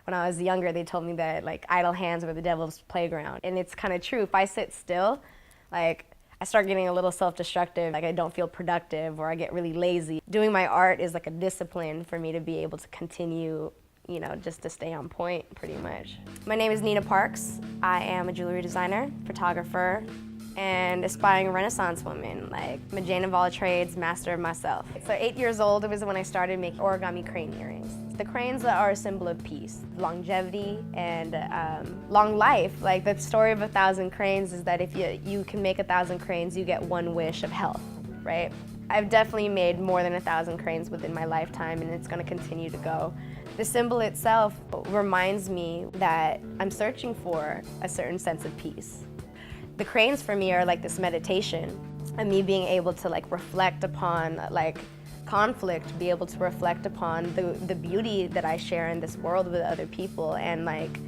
When I was younger, they told me that like idle hands were the devil's playground. And it's kind of true. If I sit still, like I start getting a little self-destructive, like I don't feel productive or I get really lazy. Doing my art is like a discipline for me to be able to continue, you know, just to stay on point pretty much. My name is Nina Parks. I am a jewelry designer, photographer, and aspiring Renaissance woman, like I'm a Jane of all trades, master of myself. So 8 years old, it was when I started making origami crane earrings. The cranes are a symbol of peace, longevity, and long life. Like the story of 1,000 cranes is that if you can make 1,000 cranes, you get one wish of health, right? I've definitely made more than 1,000 cranes within my lifetime, and it's gonna continue to go. The symbol itself reminds me that I'm searching for a certain sense of peace. The cranes for me are like this meditation, and me being able to like reflect upon like conflict, be able to reflect upon the beauty that I share in this world with other people, and like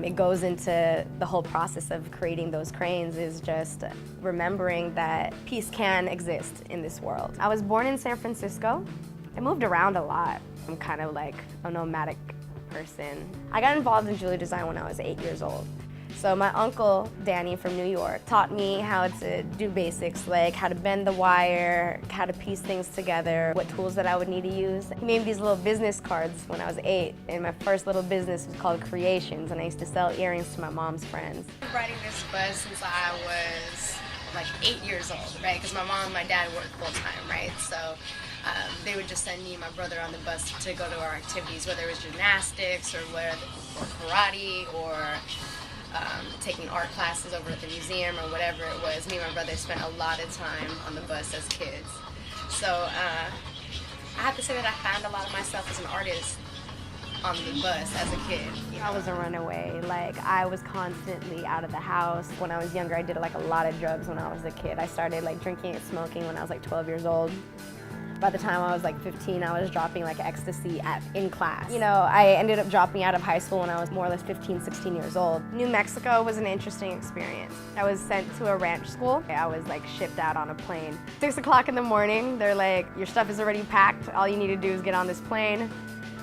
it goes into the whole process of creating those cranes is just remembering that peace can exist in this world. I was born in San Francisco. I moved around a lot. I'm kind of like a nomadic person. I got involved in jewelry design when I was 8 years old. So my uncle, Danny from New York, taught me how to do basics, like how to bend the wire, how to piece things together, what tools that I would need to use. He made me these little business cards when I was 8, and my first little business was called Creations, and I used to sell earrings to my mom's friends. I've been riding this bus since I was like 8 years old, right? Because my mom and my dad work full-time, right? So they would just send me and my brother on the bus to go to our activities, whether it was gymnastics or karate or taking art classes over at the museum or whatever it was. Me and my brother spent a lot of time on the bus as kids. So I have to say that I found a lot of myself as an artist on the bus as a kid. You know? I was a runaway. Like I was constantly out of the house. When I was younger, I did like a lot of drugs when I was a kid. I started like drinking and smoking when I was like 12 years old. By the time I was like 15, I was dropping like ecstasy in class. You know, I ended up dropping out of high school when I was more or less 15, 16 years old. New Mexico was an interesting experience. I was sent to a ranch school. I was like shipped out on a plane. 6 o'clock in the morning, they're like, your stuff is already packed. All you need to do is get on this plane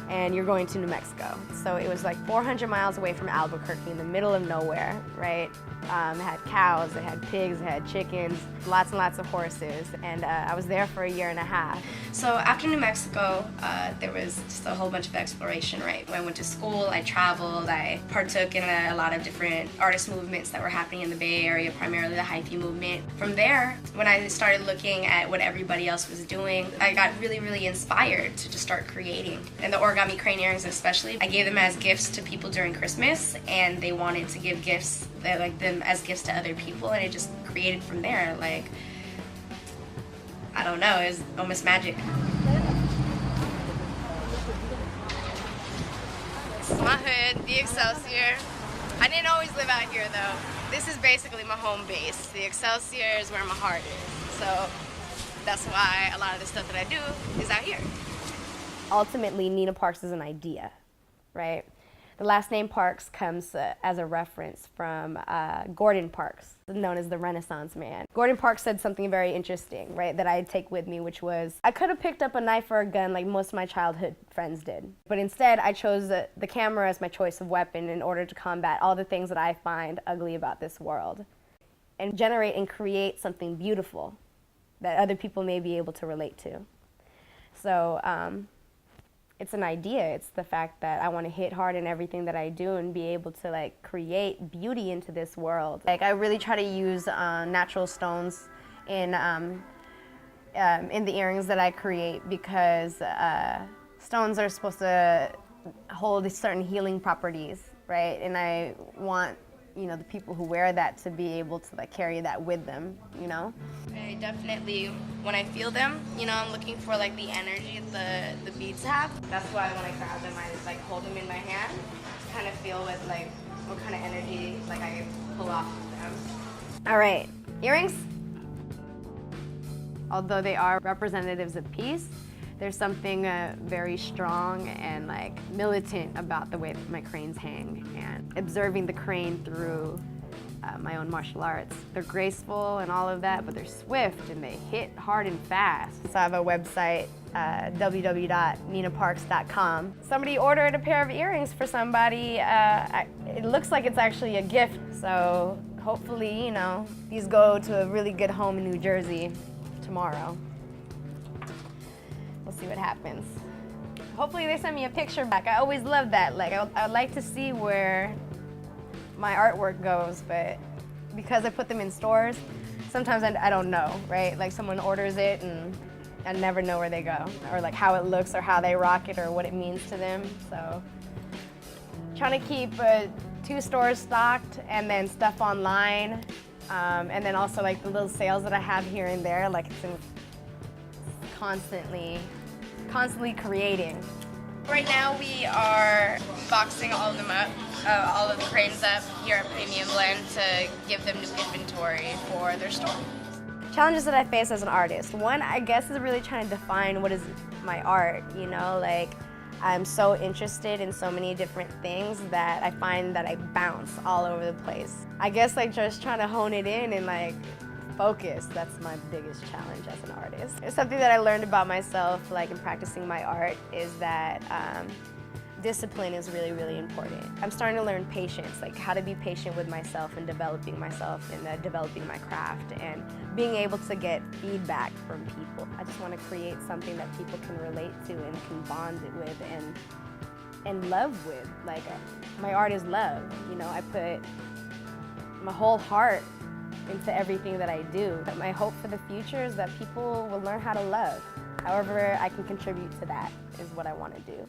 and you're going to New Mexico. So it was like 400 miles away from Albuquerque in the middle of nowhere, right? It had cows, it had pigs, it had chickens, lots and lots of horses, and I was there for a year and a half. So after New Mexico, there was just a whole bunch of exploration, right? When I went to school, I traveled, I partook in a lot of different artist movements that were happening in the Bay Area, primarily the hyphy movement. From there, when I started looking at what everybody else was doing, I got really, really inspired to just start creating. And the origami crane earrings especially, I gave them as gifts to people during Christmas, and they wanted to give gifts, like them as gifts to other people, and it just created from there. Like, I don't know, it was almost magic. This is my hood, the Excelsior. I didn't always live out here though. This is basically my home base. The Excelsior is where my heart is. So that's why a lot of the stuff that I do is out here. Ultimately, Nina Parks is an idea, right? The last name Parks comes as a reference from Gordon Parks, known as the Renaissance man. Gordon Parks said something very interesting, right, that I'd take with me, which was, I could have picked up a knife or a gun like most of my childhood friends did, but instead I chose the camera as my choice of weapon in order to combat all the things that I find ugly about this world, and generate and create something beautiful that other people may be able to relate to. So, it's an idea. It's the fact that I want to hit hard in everything that I do and be able to like create beauty into this world. Like I really try to use natural stones in the earrings that I create, because stones are supposed to hold certain healing properties, right? And I want, you know, the people who wear that to be able to like carry that with them, you know? I definitely, when I feel them, you know, I'm looking for like the energy the beads have. That's why when I grab them, I like hold them in my hand, kind of feel with like what kind of energy like I pull off of them. All right, earrings. Although they are representatives of peace, there's something very strong and like militant about the way that my cranes hang, and observing the crane through my own martial arts. They're graceful and all of that, but they're swift and they hit hard and fast. So I have a website, www.ninaparks.com. Somebody ordered a pair of earrings for somebody. It looks like it's actually a gift, so hopefully, you know, these go to a really good home in New Jersey tomorrow. We'll see what happens. Hopefully they send me a picture back. I always love that. Like, I would like to see where my artwork goes, but because I put them in stores, sometimes I don't know, right? Like someone orders it and I never know where they go, or like how it looks or how they rock it or what it means to them. So trying to keep 2 stores stocked and then stuff online, and then also like the little sales that I have here and there, like it's constantly creating. Right now we are boxing all of them up, all of the cranes up here at Premium Blend to give them new inventory for their store. Challenges that I face as an artist. One, I guess, is really trying to define what is my art, you know? Like, I'm so interested in so many different things that I find that I bounce all over the place. I guess like just trying to hone it in and like focus, that's my biggest challenge as an artist. It's something that I learned about myself, like in practicing my art, is that discipline is really, really important. I'm starting to learn patience, like how to be patient with myself and developing myself and developing my craft and being able to get feedback from people. I just want to create something that people can relate to and can bond with and love with. Like my art is love, you know, I put my whole heart into everything that I do. But my hope for the future is that people will learn how to love. However I can contribute to that is what I want to do.